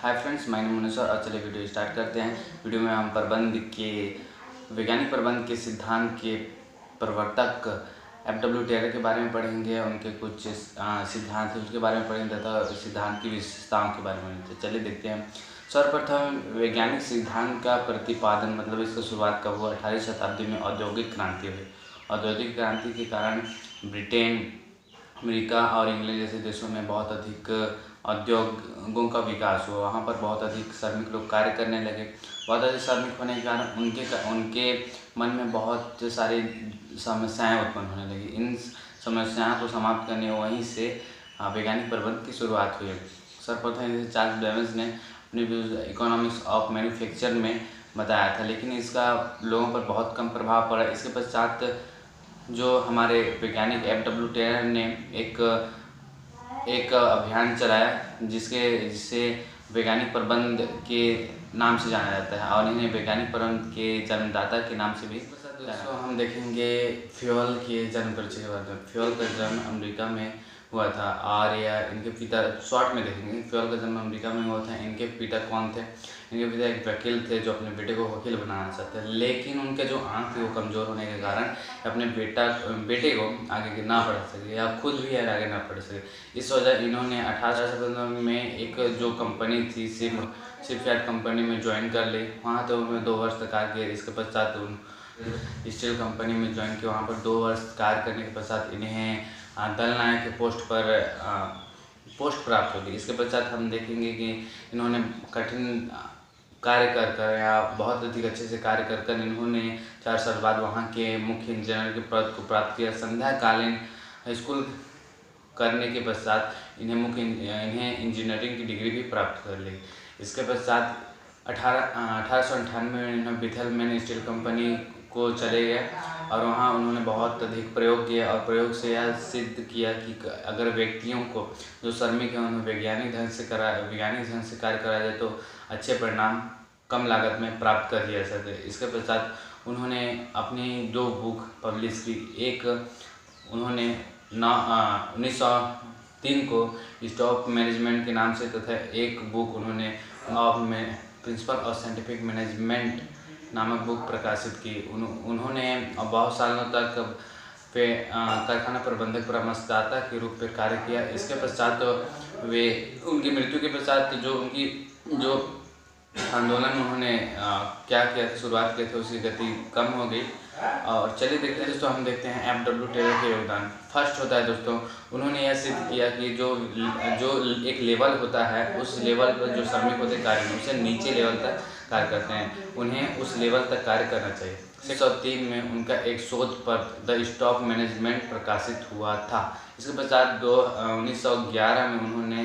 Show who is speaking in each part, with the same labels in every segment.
Speaker 1: Hi friends, my name मुनीसर और चलिए video start करते हैं। वीडियो में हम वैज्ञानिक प्रबंध के सिद्धांत के प्रवर्तक एफ.डब्ल्यू. टेलर के बारे में पढ़ेंगे। उनके कुछ सिद्धांत हैं उसके बारे में पढ़ेंगे तथा सिद्धांत की विशेषताओं के बारे में। तो चलिए देखते हैं। सर्वप्रथम वैज्ञानिक सिद्धांत का प्रतिपादन मतलब इसका शुरुआत कब हुआ? 18वीं शताब्दी में औद्योगिक क्रांति हुई। औद्योगिक क्रांति के कारण ब्रिटेन, अमेरिका और इंग्लैंड जैसे देशों में बहुत अधिक उद्योगों का विकास हुआ। वहाँ पर बहुत अधिक श्रमिक लोग कार्य करने लगे। बहुत अधिक श्रमिक होने के कारण उनके मन में बहुत सारी समस्याएं उत्पन्न होने लगी। इन समस्याओं को समाप्त करने वहीं से वैज्ञानिक प्रबंध की शुरुआत हुई। सर्वप्रथम चार्ल्स बेबेज ने अपने व्यूज इकोनॉमिक्स ऑफ मैन्युफैक्चर में बताया था, लेकिन इसका लोगों पर बहुत कम प्रभाव पड़ा। इसके पश्चात जो हमारे वैज्ञानिक एफ.डब्ल्यू. टेलर ने एक अभियान चलाया जिससे वैज्ञानिक प्रबंध के नाम से जाना जाता है और इन्हें वैज्ञानिक प्रबंध के जन्मदाता के नाम से भी। दोस्तों हम देखेंगे फ्यूल के जन्म परिचय के बारे में। फ्यूल का जन्म अमेरिका में हुआ था और यह इनके पिता, शॉर्ट में देखेंगे, फ्यूल का जन्म अमेरिका में हुआ था। इनके पिता कौन थे? इनके पिता एक वकील थे जो अपने बेटे को वकील बनाना चाहते थे, लेकिन उनके जो आँख थे वो कमज़ोर होने के कारण अपने बेटे को आगे ना पढ़ सके या खुद भी आगे ना पढ़ सके। इस वजह इन्होंने 1857 में एक जो कंपनी थी शिपयार्ड कंपनी में ज्वाइन कर ली। वहाँ तो उन्होंने 2 वर्ष तक कार्य किया। इसके पश्चात स्टील कंपनी में ज्वाइन किया। वहाँ पर 2 वर्ष कार्य करने के पश्चात इन्हें दल नायक के पोस्ट प्राप्त होगी। इसके पश्चात हम देखेंगे कि इन्होंने कठिन कार्य कर या बहुत अधिक अच्छे से कार्य कर इन्होंने 4 साल बाद वहाँ के मुख्य इंजीनियर के पद को प्राप्त किया। संध्याकालीन स्कूल करने के पश्चात इन्हें इंजीनियरिंग की डिग्री भी प्राप्त कर ली। इसके पश्चात 1898 में इन्होंने बिथेलमैन स्टील कंपनी को चले गए और वहाँ उन्होंने बहुत अधिक प्रयोग किया और प्रयोग से यह सिद्ध किया कि अगर व्यक्तियों को जो श्रमिक हैं उन्हें वैज्ञानिक ढंग से कार्य कराया जाए तो अच्छे परिणाम कम लागत में प्राप्त कर दिया जा सकते। इसके पश्चात उन्होंने अपनी 2 बुक पब्लिश की। एक उन्होंने 1903 को स्टॉक मैनेजमेंट के नाम से तथा एक बुक उन्होंने प्रिंसिपल ऑफ साइंटिफिक मैनेजमेंट नामक बुक प्रकाशित की। उन्होंने बहुत सालों तक कारखाना प्रबंधक परामर्शदाता के रूप में कार्य किया। इसके पश्चात उनकी मृत्यु के पश्चात जो आंदोलन उन्होंने क्या किया था, शुरुआत किया था, उसकी गति कम हो गई। और चलिए देखते हैं दोस्तों, हम देखते हैं एफ.डब्ल्यू. टेलर के योगदान। फर्स्ट होता है दोस्तों, उन्होंने यह सिद्ध किया कि जो एक लेवल होता है उस लेवल पर जो श्रमिक होते कार्य में उससे नीचे लेवल तक कार्य करते हैं, उन्हें उस लेवल तक कार्य करना चाहिए। 1903 में उनका एक शोध पत्र द स्टॉक मैनेजमेंट प्रकाशित हुआ था। इसके पश्चात 1911 में उन्होंने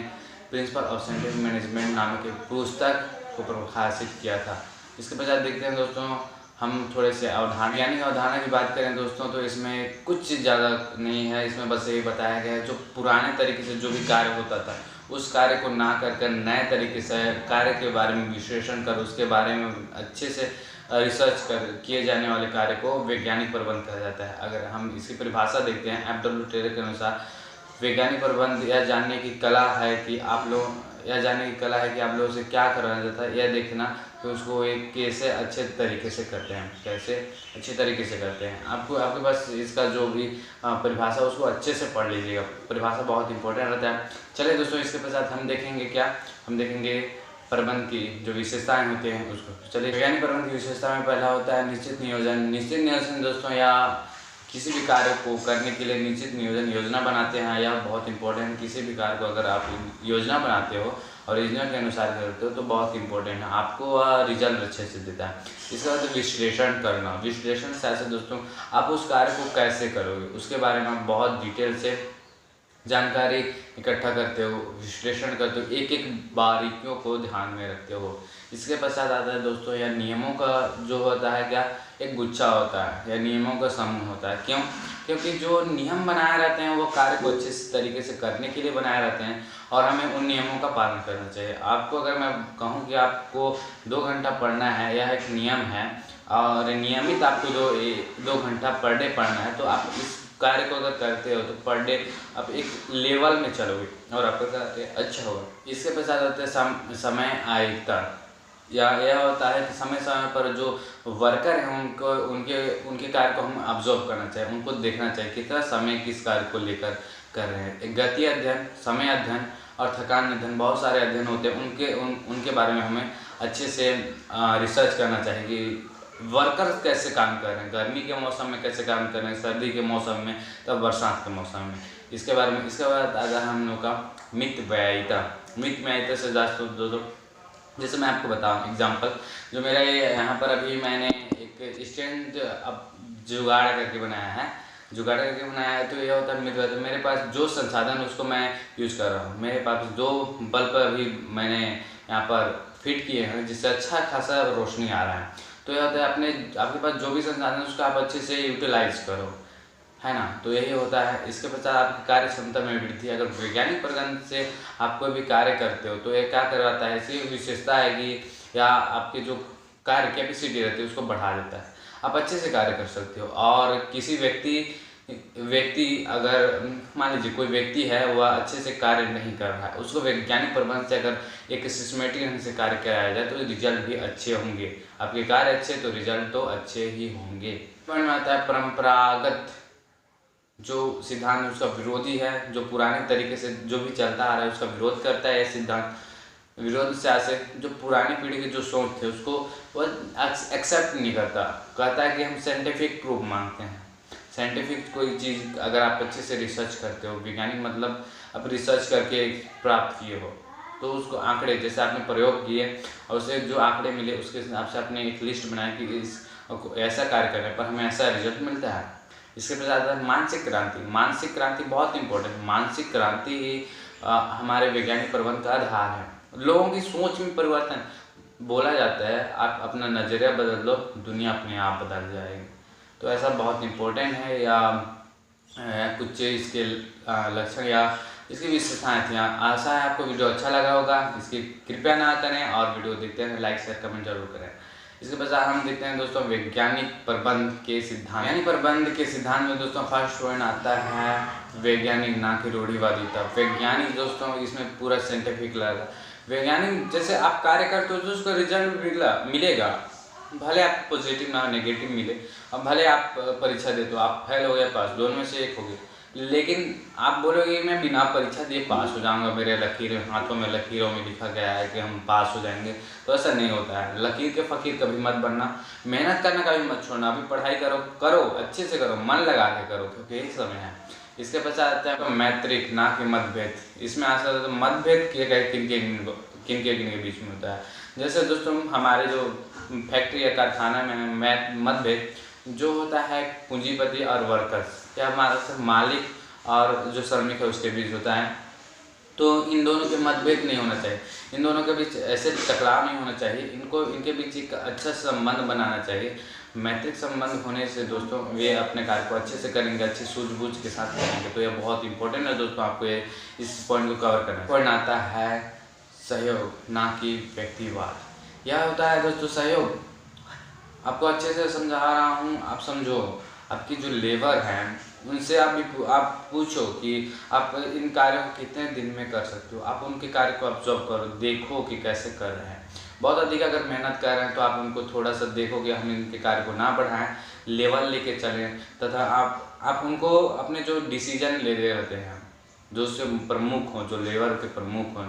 Speaker 1: प्रिंसिपल ऑफ साइंटिफिक मैनेजमेंट नामक एक पुस्तक को प्रकाशित किया था। इसके पश्चात देखते हैं दोस्तों, हम थोड़े से अवधारणा की बात करें दोस्तों तो इसमें कुछ ज़्यादा नहीं है। इसमें बस यही बताया गया है जो पुराने तरीके से जो भी कार्य होता था उस कार्य को ना कर नए तरीके से कार्य के बारे में विश्लेषण कर उसके बारे में अच्छे से रिसर्च कर किए जाने वाले कार्य को वैज्ञानिक प्रबंध कहा जाता है। अगर हम इसकी परिभाषा देखते हैं एफ.डब्ल्यू. टेलर के अनुसार, वैज्ञानिक प्रबंध यह जानने की कला है कि आप लोगों से क्या कराया जाता है, यह देखना कि उसको एक कैसे अच्छे तरीके से करते हैं। आपके पास इसका जो भी परिभाषा उसको अच्छे से पढ़ लीजिएगा। परिभाषा बहुत इंपॉर्टेंट रहता है। चलिए दोस्तों, इसके पश्चात हम देखेंगे प्रबंध की जो विशेषताएं होती हैं उसको। चलिए, वैज्ञानिक प्रबंध की विशेषता में पहला होता है निश्चित नियोजन दोस्तों, या किसी भी कार्य को करने के लिए निश्चित योजना बनाते हैं। यह बहुत इंपॉर्टेंट है। किसी भी कार्य को अगर आप योजना बनाते हो और योजना के अनुसार करते हो तो बहुत इंपॉर्टेंट है, आपको वह रिजल्ट अच्छे से देता है। इसके बाद विश्लेषण करना। विश्लेषण से दोस्तों आप उस कार्य को कैसे करोगे उसके बारे में बहुत डिटेल से जानकारी इकट्ठा करते हो, विश्लेषण करते हो, एक बारीकियों को ध्यान में रखते हो। इसके पश्चात आता है दोस्तों यह नियमों का जो होता है एक गुच्छा होता है या नियमों का समूह होता है। क्योंकि जो नियम बनाए रहते हैं वो कार्य को अच्छे तरीके से करने के लिए बनाए रहते हैं और हमें उन नियमों का पालन करना चाहिए। आपको अगर मैं कहूँ कि आपको 2 घंटा पढ़ना है, यह एक नियम है और नियमित आपको 2 घंटा पर डे पढ़ना है, तो आप इस कार्य को अगर करते हो तो पर डे आप एक लेवल में चलोगे और आपका कार्य अच्छा होगा। इसके पश्चात होता है समय आयुक्ता, या यह होता है कि समय समय पर जो वर्कर हैं उनको उनके कार्य को हम ऑब्जर्व करना चाहिए, उनको देखना चाहिए कितना समय किस कार्य को लेकर कर रहे हैं। एक गति अध्ययन, समय अध्ययन और थकान अध्ययन, बहुत सारे अध्ययन होते हैं, उनके बारे में हमें अच्छे से रिसर्च करना चाहिए कि वर्कर्स कैसे काम कर रहे हैं, गर्मी के मौसम में कैसे काम कर रहे हैं, सर्दी के मौसम में, तब बरसात के मौसम में। इसके बारे में इसके बाद अगर हम लोग का मित से दोस्तों, जैसे मैं आपको बताऊं एग्जांपल, जो मेरा ये यहाँ पर अभी मैंने एक स्टैंड अब जुगाड़ करके बनाया है, तो यह होता है तो मेरे पास जो संसाधन उसको मैं यूज़ कर रहा हूँ। मेरे पास 2 बल्ब अभी मैंने यहाँ पर फिट किए हैं जिससे अच्छा खासा रोशनी आ रहा है। तो यह होता है आपके पास जो भी संसाधन उसको आप अच्छे से यूटिलाइज करो, है ना। तो यही होता है। इसके पश्चात आपकी कार्य क्षमता में वृद्धि। अगर वैज्ञानिक प्रगति से आप कोई भी कार्य करते हो तो ये क्या करवाता है, ऐसी विशेषता है कि या आपकी जो कार्य कैपेसिटी रहती है उसको बढ़ा देता है, आप अच्छे से कार्य कर सकते हो। और किसी व्यक्ति अगर मान लीजिए कोई व्यक्ति है वह अच्छे से कार्य नहीं कर रहा है, उसको वैज्ञानिक प्रबंध से अगर एक सिस्टमेटिक ढंग से कार्य कराया जाए तो रिजल्ट भी अच्छे होंगे। आपके कार्य अच्छे तो रिजल्ट तो अच्छे ही होंगे। समझ में आता है। परंपरागत जो सिद्धांत है उसका विरोधी है, जो पुराने तरीके से जो भी चलता आ रहा है उसका विरोध करता है। यह सिद्धांत विरोध से जो पुरानी पीढ़ी की जो सोच थे उसको वह एक्सेप्ट नहीं करता, कहता है कि हम साइंटिफिक प्रूफ मांगते हैं। साइंटिफिक कोई चीज़ अगर आप अच्छे से रिसर्च करते हो, वैज्ञानिक मतलब आप रिसर्च करके प्राप्त किए हो, तो उसको आंकड़े जैसे आपने प्रयोग किए और उसे जो आंकड़े मिले उसके हिसाब से आपने एक लिस्ट बनाई कि इस ऐसा कार्य करने पर हमें ऐसा रिजल्ट मिलता है। इसके पश्चात मानसिक क्रांति। मानसिक क्रांति बहुत इंपॉर्टेंट। मानसिक क्रांति ही हमारे वैज्ञानिक प्रबंध का आधार है। लोगों की सोच में परिवर्तन। बोला जाता है आप अपना नज़रिया बदल लो, दुनिया अपने आप बदल जाएगी। तो ऐसा बहुत इम्पोर्टेंट है। या कुछ इसके लक्षण या इसकी विशेषताएँ थी। आशा है आपको वीडियो अच्छा लगा होगा। इसकी कृपया ना करें और वीडियो देखते हैं लाइक शेयर कमेंट जरूर करें। इसके पश्चात हम देखते हैं दोस्तों वैज्ञानिक प्रबंध के सिद्धांत। वैज्ञानिक प्रबंध के सिद्धांत में दोस्तों फर्स्ट पॉइंट आता है वैज्ञानिक ना कि रूढ़िवादिता। वैज्ञानिक दोस्तों इसमें पूरा साइंटिफिक लगा। वैज्ञानिक जैसे आप कार्य करते हो तो उसका रिजल्ट मिलेगा, भले आप पॉजिटिव ना नेगेटिव मिले, अब भले आप परीक्षा दे तो आप फेल हो या पास, दोनों में से एक होगे। लेकिन आप बोलोगे मैं बिना परीक्षा दिए पास हो जाऊंगा, मेरे हाथों में लकीरों में लिखा गया है कि हम पास हो जाएंगे, तो ऐसा नहीं होता है। लकीर के फकीर कभी मत बनना, मेहनत करना कभी मत छोड़ना। अभी पढ़ाई करो अच्छे से करो, मन लगा के करो, क्योंकि यही समय है। इसके पश्चात आता है मैत्रिक ना कि मतभेद। इसमें आशा तो मतभेद किन के बीच में होता है। जैसे दोस्तों हमारे जो फैक्ट्री या कारखाना में मतभेद जो होता है पूंजीपति और वर्कर्स या हमारा मालिक और जो श्रमिक है उसके बीच होता है। तो इन दोनों के मतभेद नहीं होना चाहिए, इन दोनों के बीच ऐसे टकराव नहीं होना चाहिए, इनके बीच एक अच्छा संबंध बनाना चाहिए। मैत्रिक संबंध होने से दोस्तों वे अपने कार्य को अच्छे से करेंगे, अच्छी सूझबूझ के साथ करेंगे। तो यह बहुत इंपॉर्टेंट है दोस्तों, आपको इस पॉइंट को कवर करना है। पॉइंट आता है सहयोग ना कि व्यक्तिवाद। यह होता है दोस्तों सहयोग। आपको अच्छे से समझा रहा हूँ, आप समझो। आपकी जो लेबर हैं उनसे आप पूछो कि आप इन कार्यों को कितने दिन में कर सकते हो। आप उनके कार्य को ऑब्जर्व करो, देखो कि कैसे कर रहे हैं। बहुत अधिक अगर मेहनत कर रहे हैं तो आप उनको थोड़ा सा देखो कि हम इनके कार्य को ना बढ़ाएं, लेवल लेके चलें। तथा आप उनको अपने जो डिसीजन ले रहे रहते हैं, जो उससे प्रमुख हों, जो लेबर के प्रमुख हों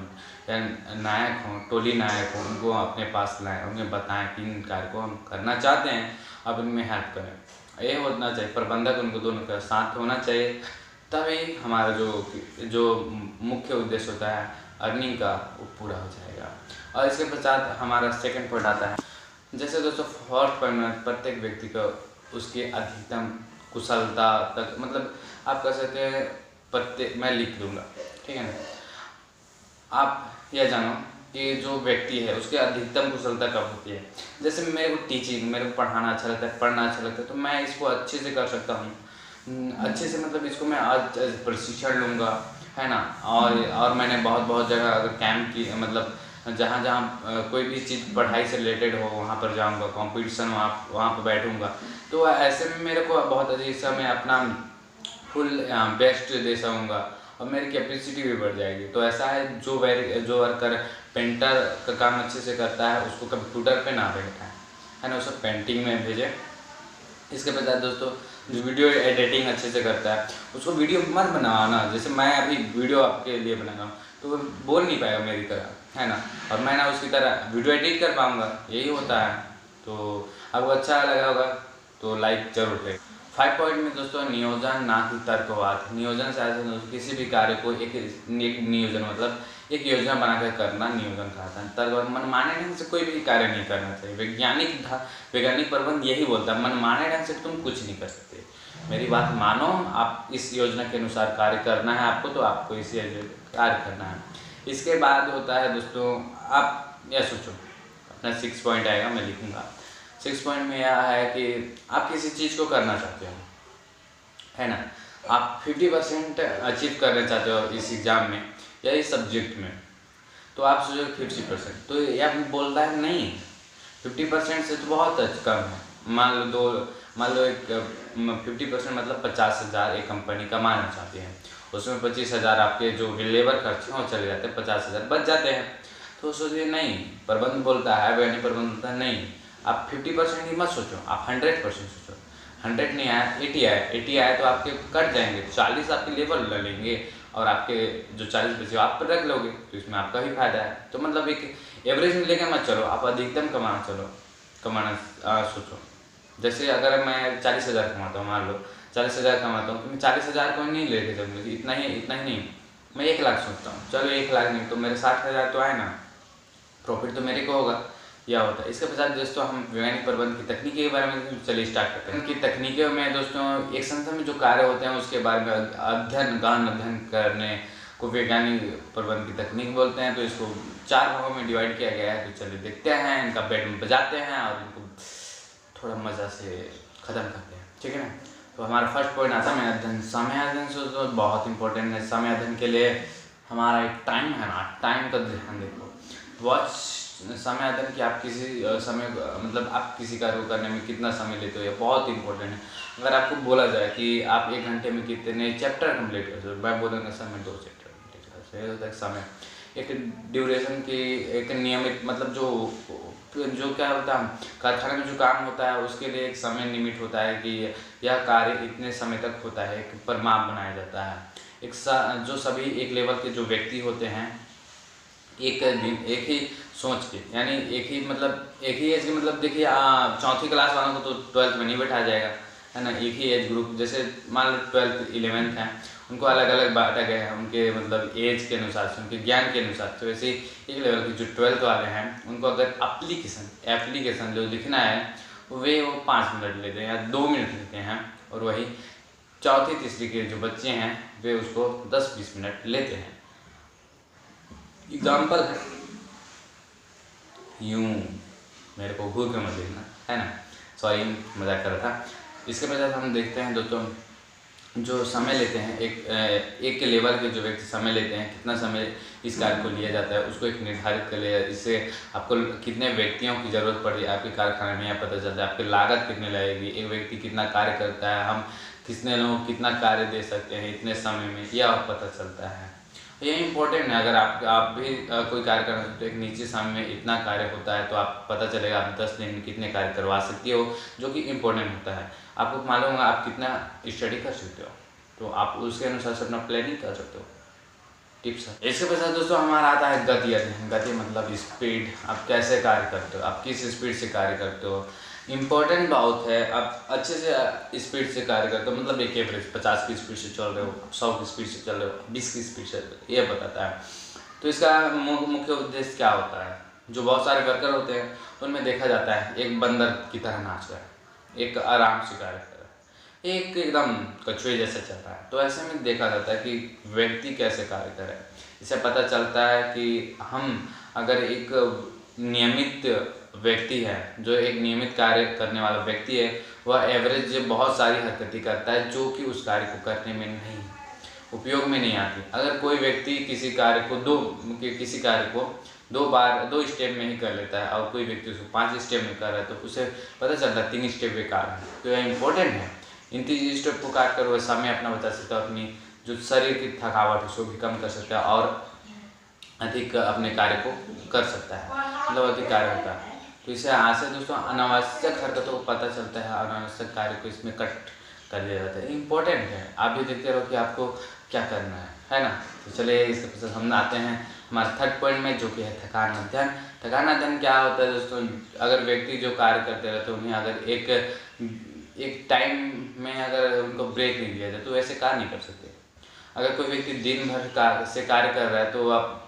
Speaker 1: या नायक हों, टोली नायक हों, उनको अपने पास लाएँ, उन्हें बताएं कि इन कार्य को हम करना चाहते हैं, आप इनमें हेल्प करें। ये होना चाहिए, प्रबंधक उनको दोनों का साथ होना चाहिए, तभी हमारा जो मुख्य उद्देश्य होता है अर्निंग का वो पूरा हो जाएगा। और इसके पश्चात हमारा सेकंड पॉइंट आता है। जैसे दोस्तों फोर्थ पॉइंट में प्रत्येक व्यक्ति को उसके अधिकतम कुशलता तक, मतलब आप कह सकते हैं प्रत्येक, मैं लिख दूंगा, ठीक है ना। आप यह जानो कि जो व्यक्ति है उसके अधिकतम कुशलता कब होती है। जैसे मेरे को टीचिंग, मेरे को पढ़ाना अच्छा लगता है, पढ़ना अच्छा लगता है, तो मैं इसको अच्छे से कर सकता हूँ। अच्छे से मतलब इसको मैं आज प्रशिक्षण लूँगा, है ना। और मैंने बहुत जगह अगर कैंप की, मतलब जहाँ कोई भी चीज़ पढ़ाई से रिलेटेड हो वहाँ पर जाऊँगा, कंपटीशन वहाँ पर बैठूँगा। तो ऐसे में मेरे को बहुत अच्छे से मैं अपना फुल बेस्ट दे सकूँगा और मेरी कैपेसिटी भी बढ़ जाएगी। तो ऐसा है, जो वर्कर पेंटर का काम अच्छे से करता है उसको कंप्यूटर पे ना बैठाएं, है ना, उसे पेंटिंग में भेजें। इसके बाद दोस्तों, जो वीडियो एडिटिंग अच्छे से करता है उसको वीडियो मत बनाना। जैसे मैं अभी वीडियो आपके लिए बना रहा हूँ तो वो बोल नहीं पाएगा मेरी तरह, है ना, और मैं ना उसकी तरह वीडियो एडिट कर पाऊँगा, यही होता है। तो आपको अच्छा लगा होगा तो लाइक जरूर करें। 5 पॉइंट में दोस्तों, नियोजन ना कि तर्कवाद। नियोजन से ऐसे दोस्तों किसी भी कार्य को एक नियोजन मतलब एक योजना बनाकर करना नियोजन कहता है। तर्कवाद मनमाने ढंग से कोई भी कार्य नहीं करना चाहिए। वैज्ञानिक प्रबंध यही बोलता है, मनमाने ढंग से तुम कुछ नहीं कर सकते। मेरी बात मानो, आप इस योजना के अनुसार कार्य करना है आपको, तो आपको इसी कार्य करना है। इसके बाद होता है दोस्तों, आप यह सोचो, अपना 6 पॉइंट आएगा, मैं लिखूँगा। 6 पॉइंट में यह है कि आप किसी चीज़ को करना चाहते हो, है ना, आप 50% अचीव करना चाहते हो इस एग्ज़ाम में या इस सब्जेक्ट में, तो आप सोचो 50%, तो यह बोलता है नहीं, 50% से तो बहुत कम है। मान लो एक 50% मतलब 50,000 एक कंपनी कमाना चाहती है, उसमें 25,000 आपके जो लेबर खर्चे हैं वो चले जाते हैं, 50,000 बच जाते हैं। तो सोचिए नहीं, प्रबंध बोलता है, वैज्ञानिक प्रबंध बोलता है नहीं, आप 50% ही मत सोचो, आप 100% सोचो। 100 नहीं आया, 80 आया तो आपके कट जाएंगे, 40 आपके लेबर ले लेंगे और आपके जो 40 बचे आप पर रख लोगे, तो इसमें आपका ही फायदा है। तो मतलब एक एवरेज में लेकर मत चलो, आप अधिकतम कमाना सोचो। जैसे अगर मैं 40,000 कमाता हूँ, मान लो 40,000 कमाता हूँ, तो मैं 40,000 को नहीं लेके चलूँगा कि इतना ही नहीं, मैं 1 लाख सोचता हूँ। चलो 1 लाख नहीं तो मेरे 60,000 तो आए ना, प्रॉफिट तो मेरे को होगा, यह होता है। इसके पश्चात दोस्तों, हम वैज्ञानिक प्रबंध की तकनीकी के बारे में चलिए स्टार्ट करते हैं। कि तकनीकों में दोस्तों, एक संस्था में जो कार्य होते हैं उसके बारे में गहन अध्ययन करने को वैज्ञानिक प्रबंध की तकनीक बोलते हैं। तो इसको 4 भागों में डिवाइड किया गया है। तो चलिए देखते हैं, इनका बेड में बजाते हैं और इनको थोड़ा मज़ा से ख़त्म करते हैं, ठीक है ना। तो हमारा फर्स्ट पॉइंट आता है अध्ययन। समय अध्ययन से तो बहुत इंपॉर्टेंट है। समय अध्ययन के लिए हमारा एक टाइम है ना, टाइम का ध्यान देखो। वॉच समय अध्ययन कि आप किसी समय मतलब आप किसी कार्य को करने में कितना समय लेते हो, ये बहुत इंपॉर्टेंट है। अगर आपको बोला जाए कि आप 1 घंटे में कितने चैप्टर कंप्लीट कर सकते हो, मैं बोलूँगा सर मैं 2 चैप्टर कंप्लीट कर सकता हूँ। होता है समय, एक ड्यूरेशन की एक नियमित मतलब जो क्या होता है, कारखाने में जो काम होता है उसके लिए एक समय लिमिट होता है कि यह कार्य इतने समय तक होता है, एक परिमाप बनाया जाता है। जो सभी एक लेवल के जो व्यक्ति होते हैं, एक एक ही सोच के, यानी एक ही एज के, मतलब देखिए 4th क्लास वालों को तो 12th में नहीं बैठाया जाएगा, है ना। एक ही एज ग्रुप, जैसे मान लो 12th 11th हैं, उनको अलग अलग बांटा गया है उनके मतलब एज के अनुसार से, उनके ज्ञान के अनुसार। तो वैसे एक लेवल के जो 12th वाले हैं उनको अगर एप्लीकेशन जो लिखना है वो 5 मिनट लेते हैं या 2 मिनट लेते हैं, और वही 4th 3rd के जो बच्चे हैं वे उसको 10-20 मिनट लेते हैं। एग्जाम्पल है, यूँ मेरे को घूर के मत देखना, है ना, सॉरी मजाक कर रहा था। इसके बाद हम देखते हैं दोस्तों, जो समय लेते हैं एक लेवल के जो व्यक्ति समय लेते हैं, कितना समय इस कार्य को लिया जाता है उसको एक निर्धारित कर लिया। इससे आपको कितने व्यक्तियों की ज़रूरत पड़ी आपके कारखाने में, यह पता चलता है। आपकी लागत कितनी लगेगी, एक व्यक्ति कितना कार्य करता है, हम कितने लोगों को कितना कार्य दे सकते हैं इतने समय में, यह पता चलता है। ये इम्पोर्टेंट है। अगर आप भी कोई कार्य करना चाहते हो, एक निश्चित समय में इतना कार्य होता है, तो आप पता चलेगा आप 10 दिन में कितने कार्य करवा सकते हो, जो कि इम्पोर्टेंट होता है। आपको मालूम होगा आप कितना स्टडी कर सकते हो, तो आप उसके अनुसार से अपना प्लानिंग कर सकते हो। टिप्स है। इसके पश्चात दोस्तों हमारा आता है गति अध्ययन। गति मतलब स्पीड, आप कैसे कार्य करते हो, आप किस स्पीड से कार्य करते हो। इम्पोर्टेंट बात है, आप अच्छे से स्पीड से कार्य करते हो, मतलब एक एवरेज 50 की स्पीड से चल रहे हो, 100 की स्पीड से चल रहे हो, 20 की स्पीड से, ये बताता है। तो इसका मुख्य उद्देश्य क्या होता है, जो बहुत सारे वर्कर होते हैं उनमें देखा जाता है एक बंदर की तरह नाच रहा है, एक आराम से कार्य कर रहा है, एक एकदम कछुए जैसा चल रहा है। तो ऐसे में देखा जाता है कि व्यक्ति कैसे कार्य करे। इससे पता चलता है कि हम अगर एक नियमित व्यक्ति है, जो एक नियमित कार्य करने वाला व्यक्ति है, वह एवरेज बहुत सारी हरकतें करता है जो कि उस कार्य को करने में नहीं, उपयोग में नहीं आती। अगर कोई व्यक्ति किसी कार्य को दो स्टेप में ही कर लेता है और कोई व्यक्ति उसको 5 स्टेप में कर रहा है, तो उसे पता चलता है 3 स्टेप बेकार है। तो यह इम्पोर्टेंट है इन 3 स्टेप को काट कर वह समय अपना बचा सकता है, अपनी जो शरीर की थकावट है उसको भी कम कर सकता है और अधिक अपने कार्य को कर सकता है, मतलब अधिक कार्य होता है। तो इसे आज से दोस्तों अनावश्यक हरकतों को पता चलता है, अनावश्यक कार्य को इसमें कट कर दिया जाता है। इम्पोर्टेंट है, आप भी देखते रहो कि आपको क्या करना है ना। तो चलिए इसके पीछे हम आते हैं हमारे थर्ड पॉइंट में, जो कि है थकान अध्ययन। थकान अध्ययन क्या होता है दोस्तों? अगर व्यक्ति जो कार्य करते रहते हैं उन्हें अगर एक टाइम में अगर उनको ब्रेक नहीं दिया जाए तो वैसे कार्य नहीं कर सकते। अगर कोई व्यक्ति दिन भर से कार्य कर रहा है तो आप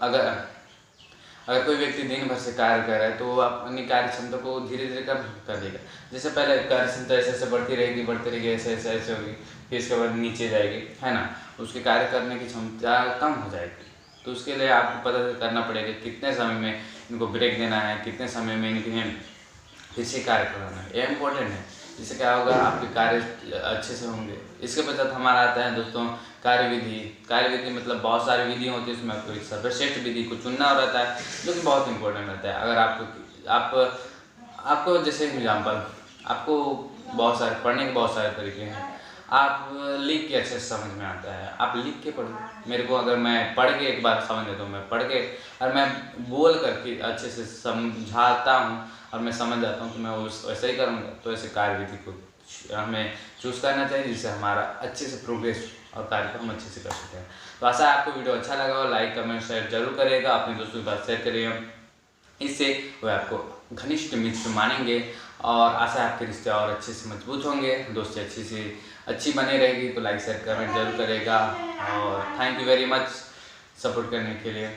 Speaker 1: अगर कोई व्यक्ति दिन भर से कार्य कर रहा है तो अपनी कार्य क्षमता को धीरे धीरे कम कर देगा। जैसे पहले कार्य क्षमता ऐसे बढ़ती रहेगी, ऐसे होगी, फिर इसके बाद नीचे जाएगी, है ना। उसके कार्य करने की क्षमता कम हो जाएगी। तो उसके लिए आपको पता करना पड़ेगा कितने समय में इनको ब्रेक देना है, कितने समय में इन्हें किसी कार्य कराना है। यह इम्पोर्टेंट है। इससे क्या होगा, आपके कार्य अच्छे से होंगे। इसके पश्चात हमारा आता है दोस्तों कार्यविधि। कार्यविधि मतलब बहुत सारी विधि होती है, उसमें आपको एक सर्वश्रेष्ठ विधि को चुनना रहता है, जो कि बहुत इंपॉर्टेंट रहता है। अगर आपको जैसे एग्जाम्पल, आपको बहुत सारे पढ़ने के बहुत सारे तरीके हैं। आप लिख के अच्छे से समझ में आता है, आप लिख के पढ़ो। मेरे को अगर मैं पढ़ के एक बार समझ लेता हूँ, मैं पढ़ के और मैं बोल करके अच्छे से समझाता हूँ और मैं समझ जाता हूँ तो मैं वैसे ही करूँगा। तो ऐसे कार्यविधि को हमें चूज़ करना चाहिए, जिससे हमारा अच्छे से प्रोग्रेस और कार्य को हम अच्छे से कर सकते हैं। तो आशा है आपको वीडियो अच्छा लगा हो। लाइक कमेंट शेयर जरूर करिएगा, अपने दोस्तों के साथ शेयर करिएगा। इससे वह आपको घनिष्ठ मित्र मानेंगे और आशा है आपके रिश्ते और अच्छे से मजबूत होंगे, दोस्ती अच्छी बनी रहेगी। तो लाइक शेयर कमेंट जरूर करेगा और thank you very much support करने के लिए।